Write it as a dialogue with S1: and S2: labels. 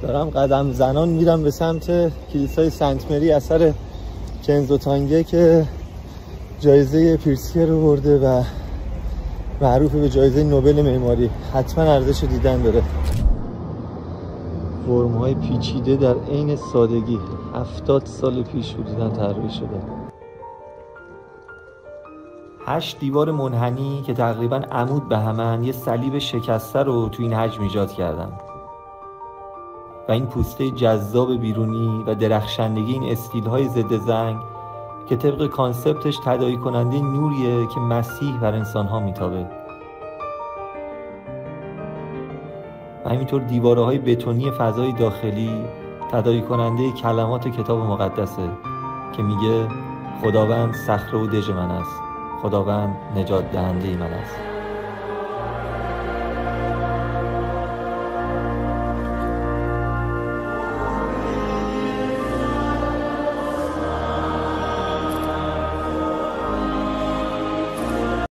S1: دارم قدم زنان میرم به سمت کلیسای سنت مری اثر کنزو تانگه که جایزه پریتزکر رو برده و معروف به جایزه نوبل معماری. حتما ارزش دیدن داره. فرم‌های پیچیده در عین سادگی 70 سال پیش حدوداً طراحی شده. 8 دیوار منحنی که تقریباً عمود به همن یه صلیب شکسته رو تو این حجم ایجاد کردن و این پوسته جذاب بیرونی و درخشندگی این استیل‌های ضد زنگ که طبق کانسپتش تداعی کننده نوریه که مسیح بر انسان‌ها میتابه. و همینطور دیوارهای بتونی فضای داخلی تداعی کننده کلمات کتاب مقدسه که میگه خداوند صخره و دژ من است، خداوند نجات دهنده من است.